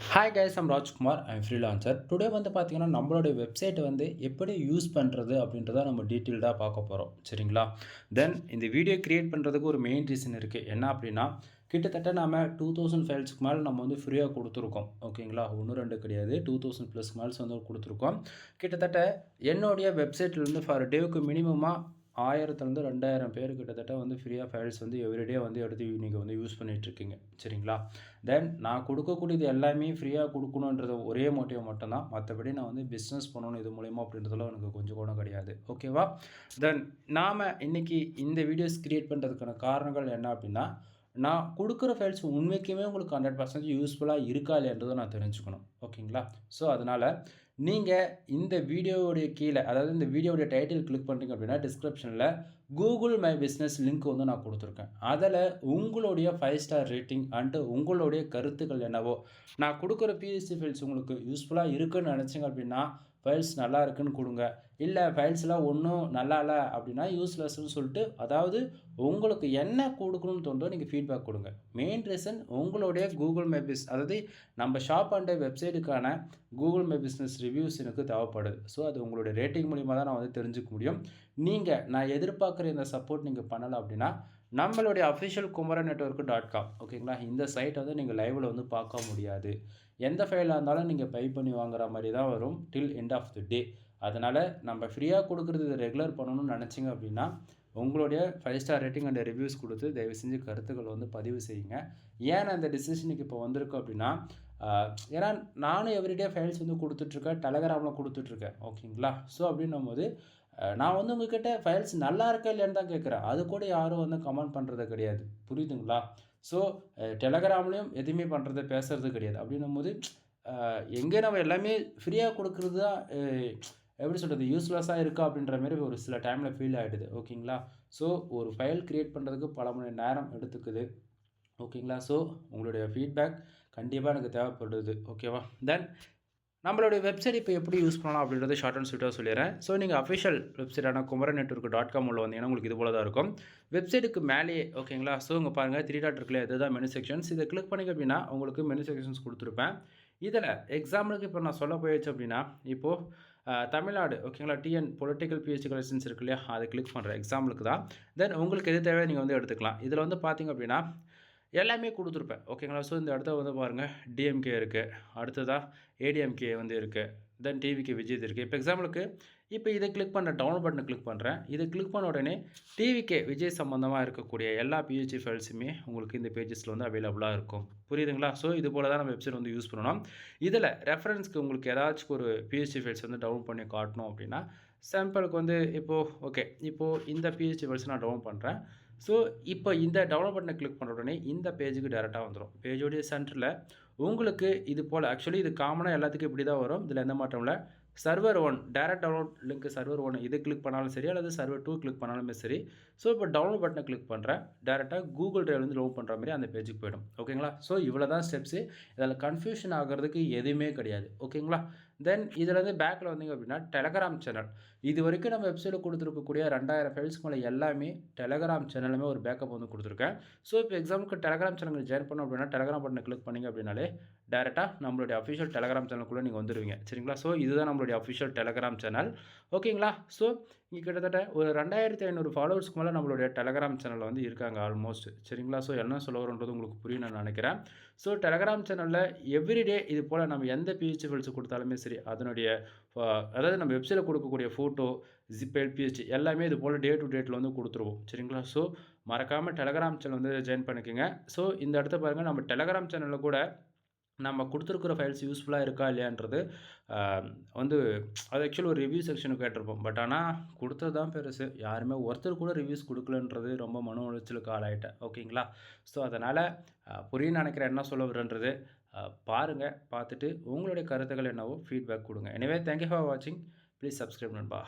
Hi guys, I'm Rajkumar. I'm freelancer. Today வந்து பார்த்தீங்கன்னா, நம்மளுடைய வெப்சைட் வந்து எப்படி யூஸ் பண்ணுறது அப்படின்றத நம்ம டீட்டெயில்டாக பார்க்க போகிறோம். சரிங்களா? தென் இந்த வீடியோ கிரியேட் பண்ணுறதுக்கு ஒரு மெயின் ரீசன் இருக்குது. என்ன அப்படின்னா, கிட்டத்தட்ட நாம 2000 ஃபைல்ஸ்க்கு மேல நம்ம வந்து ஃப்ரீயா குடுத்துருக்கோம். ஓகேங்களா? 1, 2 கிடையாது. 2000 ப்ளஸ் ஃபைல்ஸ் வந்து குடுத்துருக்கோம். கிட்டத்தட்ட என்னுடைய வெப்சைட்லேருந்து ஃபார் டேவுக்கு மினிமமா 1000லேருந்து 2000 பேர் கிட்டத்தட்ட வந்து ஃப்ரீயா ஃபைல்ஸ் வந்து எவ்ரிடே வந்து எடுத்து நீங்க வந்து யூஸ் பண்ணிட்டுருக்கீங்க. சரிங்களா? தென் நான் குடுக்கக்கூடியது எல்லாமே ஃப்ரீயா குடுக்கணுன்றது ஒரே மோட்டிவ் மட்டும் தான். மத்தபடி நான் வந்து பிசினஸ் பண்ணணும் இது மூலியமா அப்படின்றதுலாம் எனக்கு கொஞ்சம் கூட கிடையாது. ஓகேவா? தென் நாம இன்னைக்கு இந்த வீடியோஸ் கிரியேட் பண்றதுக்கான காரணங்கள் என்ன அப்படின்னா, நான் குடுக்குற ஃபைல்ஸ் உண்மைக்குமே உங்களுக்கு 100% யூஸ்ஃபுல்லா இருக்கா இல்லையான்றத நான் தெரிஞ்சுக்கணும். ஓகேங்களா? ஸோ அதனால நீங்க இந்த வீடியோவுடைய கீழ, அதாவது இந்த வீடியோவுடைய டைட்டில் கிளிக் பண்றீங்க அப்படின்னா, டிஸ்கிரிப்ஷன்ல கூகுள் மை பிசினஸ் லிங்க் வந்து நான் குடுத்துருக்கேன். அதுல உங்களுடைய 5 ஸ்டார் ரேட்டிங் அண்ட் உங்களுடைய கருத்துக்கள் என்னவோ, நான் குடுக்குற பிஎஸ்சி ஃபைல்ஸ் உங்களுக்கு யூஸ்ஃபுல்லா இருக்குன்னு நெனச்சீங்க அப்படின்னா, ஃபைல்ஸ் நல்லா இருக்குன்னு குடுங்க. இல்ல ஃபைல்ஸ்லாம் ஒண்ணும் நல்லா இல்ல அப்படின்னா, யூஸ்லெஸ்ன்னு சொல்ட்டு, அதாவது உங்களுக்கு என்ன குடுக்கணும்னு தோணுதோ நீங்க ஃபீட்பேக் குடுங்க. மெயின் ரீசன் உங்களுடைய கூகுள் மை அதாவது நம்ம ஷாப் அண்ட் வெப்சைட்டுக்கான கூகுள் மை பிசினஸ் ரிவ்யூஸ் எனக்கு தேவைப்படுது. ஸோ அது உங்களுடைய ரேட்டிங் மூலியமா தான் நான் வந்து தெரிஞ்சுக்க முடியும். நான் எதிர்பார்க்குற இந்த சப்போர்ட் நீங்க பண்ணல அப்படின்னா, நம்மளுடைய official Kumaran network dot com ஓகேங்களா? இந்த சைட்ட வந்து நீங்க லைவ்ல வந்து பார்க்க முடியாது. எந்த ஃபைலா இருந்தாலும் நீங்க பை பண்ணி வாங்குற மாரி தான் வரும் டில் எண்ட் ஆஃப் தி டே. அதனால நம்ம ஃப்ரீயா குடுக்குறது ரெகுலர் பண்ணணும்னு நெனச்சீங்க அப்படின்னா, உங்களுடைய 5 ஸ்டார் ரேட்டிங் அண்ட் ரிவ்யூஸ் குடுத்து தயவு செஞ்சு கருத்துக்கள் வந்து பதிவு செய்யுங்க. ஏன் நான் இந்த டிசிஷனுக்கு இப்போ வந்திருக்கோம் அப்படின்னா, அ ஏன்னா நானும் எவ்ரிடே ஃபைல்ஸ் வந்து குடுத்துட்டுருக்கேன். டெலகிராம்ல குடுத்துட்டுருக்கேன். ஓகேங்களா? ஸோ அப்படின்னும்போது, நான் வந்து உங்ககிட்ட ஃபைல்ஸ் நல்லா இருக்கா இல்லையான்னு தான் கேட்குறேன். அது கூட யாரும் வந்து கமெண்ட் பண்றது கிடையாது. புரியுதுங்களா? ஸோ டெலகிராம்லயும் எதுவுமே பண்றது, பேசுறது கிடையாது. அப்படின்னும்போது, எங்க நம்ம எல்லாமே ஃப்ரீயா குடுக்குறது தான் எப்படி சொல்றது? யூஸ்லெஸ்ஸா இருக்கா அப்படின்ற மாரி ஒரு சில டைம்ல ஃபீல் ஆயிடுது. ஓகேங்களா? ஸோ ஒரு ஃபைல் கிரியேட் பண்றதுக்கு பல மணி நேரம் எடுத்துக்குது. ஓகேங்களா? ஸோ உங்களுடைய ஃபீட்பேக் கண்டிப்பா எனக்கு தேவைப்படுது. ஓகேவா? தென் நம்மளுடைய வெப்சைட் இப்போ எப்படி யூஸ் பண்ணலாம் அப்படின்றத ஷார்ட் அண்ட் ஸ்வீட்டா சொல்லிர்றேன். ஸோ நீங்க அஃபிஷியல் வெப்சைட்டான குமரன் நெட்வொர்க் டாட் காம் உள்ள வந்தீங்கன்னா, உங்களுக்கு இது போல தான் இருக்கும். வெப்சைட்டுக்கு மேலேயே ஓகேங்களா? ஸோ இங்க பாருங்க 3 டாட் இருக்குல்லையா? இதுதான் மெனு செக்ஷன்ஸ். இத கிளிக் பண்ணீங்க அப்படின்னா, உங்களுக்கு மெனு செக்ஷன்ஸ் குடுத்துருப்பேன். இதில எக்ஸாம்பிளுக்கு இப்போ நான் சொல்ல போயாச்சு அப்படின்னா, இப்போ தமிழ்நாடு ஓகேங்களா? டிஎன் பொலிட்டிக்கல் பிஹெச்டி கலெக்ஷன்ஸ் இருக்கு இல்லையா? அத கிளிக் பண்றேன். எக்ஸாம்பிளுக்கு தான். தென் உங்களுக்கு எது தேவையோ நீங்க வந்து எடுத்துக்கலாம். இதில வந்து பார்த்தீங்க அப்படின்னா, எல்லாமே குடுத்துருப்பேன். ஓகேங்களா? ஸோ இந்த இடத்துல வந்து பாருங்க டிஎம்கே இருக்கு. அடுத்ததா ஏடிஎம்கே வந்து இருக்கு. தென் டிவிகே விஜய்து இருக்கு. இப்போ எக்ஸாம்பிளுக்கு இப்போ இத கிளிக் பண்றேன். டவுன்லோட் பட்டன கிளிக் பண்றேன். இத கிளிக் பண்ண உடனே டிவிகே விஜய் சம்மந்தமா இருக்கக்கூடிய எல்லா பிஹெச்பி ஃபைல்ஸுமே உங்களுக்கு இந்த பேஜஸ்ல வந்து அவைலபிளா இருக்கும். புரியுதுங்களா? ஸோ இது போல தான் நம்ம வெப்சைட் வந்து யூஸ் பண்ணணும். இதில ரெஃபரன்ஸ்க்கு உங்களுக்கு ஏதாச்சும் ஒரு பிஹெச்பி ஃபைல்ஸ் வந்து டவுன்லோட் பண்ணி காட்டணும் அப்படின்னா, சாம்பிளுக்கு வந்து இப்போ ஓகே. இப்போ இந்த பிஹெச்பி ஃபைல்ஸ் நான் டவுன்லோட் பண்றேன். ஸோ, இப்போ இந்த டவுன்லோட் பட்டன கிளிக் பண்ண உடனே இந்த பேஜுக்கு டைரக்ட்டா வந்துரும். பேஜோடைய சென்டர்ல உங்களுக்கு இது போல ஆக்சுவலி இது காமனா எல்லாத்துக்கும் இப்படி தான் வரும். இதில எந்த மாற்றமும் இல்ல. Server 1 direct download link server 1 இத கிளிக் பண்ணாலும் சரி, அல்லது சர்வர் 2 கிளிக் பண்ணாலுமே சரி. ஸோ, இப்போ டவுன்லோட் பட்டன கிளிக் பண்றேன். டைரக்ட்டா Google Driveலருந்து டவுன்லோட் பண்ற மாரி அந்த பேஜுக்கு போயிடும். ஓகேங்களா? ஸோ, இவ்வளோ தான் ஸ்டெப்ஸு. இதில கன்ஃப்யூஷன் ஆகுறதுக்கு எதுவுமே கிடையாது. ஓகேங்களா? தென் இதிலருந்து பேக்ல வந்தீங்க அப்படின்னா, டெலகிராம் சேனல். இதுவரைக்கும் நம்ம வெப்சைட்ல குடுத்துருக்கக்கூடிய 2000 ஃபைல்ஸ்க்கு மேல எல்லாமே டெலகிராம் சேனலுமே ஒரு பேக்கப் வந்து குடுத்துருக்கேன். ஸோ, இப்போ எக்ஸாம்பிளுக்கு டெலகிராம் சேனல்ல ஜாயின் பண்ணணும் அப்படின்னா, டெலகிராம் பட்டன கிளிக் பண்ணீங்க அப்படின்னாலே, டைரக்ட்டா நம்மளுடைய அஃபிஷியல் டெலகிராம் சேனலுக்குள்ள நீங்க வந்துருவீங்க. சரிங்களா? ஸோ, இதுதான் நம்மளுடைய அஃபிஷியல் டெலகிராம் சேனல். ஓகேங்களா? ஸோ, இங்க கிட்டத்தட்ட ஒரு 2500 ஃபாலோவர்ஸ்க்கு மேல நம்மளுடைய டெலகிராம் சேனல்ல வந்து இருக்காங்க ஆல்மோஸ்ட். சரிங்களா? ஸோ, என்ன சொல்ல வரோன்றது உங்களுக்கு புரியும்னு நான் நெனைக்கிறேன். ஸோ, டெலகிராம் சேனல்ல எவ்ரிடே இது போல நம்ம எந்த பிஹெச்பி ஃபைல்ஸ் குடுத்தாலுமே சரி, அதனுடைய ஃப அதாவது நம்ம வெப்சைட்ல குடுக்கக்கூடிய ஃபோட்டோ, ஜிப் பிஹெச்டி எல்லாமே இது போல டே டூ டேட்ல வந்து குடுத்துருவோம். சரிங்களா? ஸோ, மறக்காம டெலகிராம் சேனல் வந்து ஜாயின் பண்ணிக்கங்க. ஸோ, இந்த இடத்த பாருங்க நம்ம டெலகிராம் சேனல்ல கூட நம்ம குடுத்துருக்கிற ஃபைல்ஸ் யூஸ்ஃபுல்லா இருக்கா இல்லையான்றது அ வந்து அது ஆக்சுவலி ஒரு ரிவ்யூ செக்ஷன் கேட்டிருப்போம். பட் ஆனா குடுத்தது தான் பெருசு. யாருமே ஒருத்தர் கூட ரிவ்யூஸ் குடுக்கலன்றது ரொம்ப மன உளைச்சலுக்கு ஆளாயிட்டேன். ஓகேங்களா? ஸோ, அதனால புரியும்னு நெனைக்கிறேன் என்ன சொல்ல வரேன்றது. பாருங்க. பார்த்துட்டு உங்களுடைய கருத்துக்கள் என்னவோ ஃபீட்பேக் குடுங்க. எனிவே தேங்க் யூ ஃபார் வாட்சிங். ப்ளீஸ் சப்ஸ்கிரைப் நண்பா.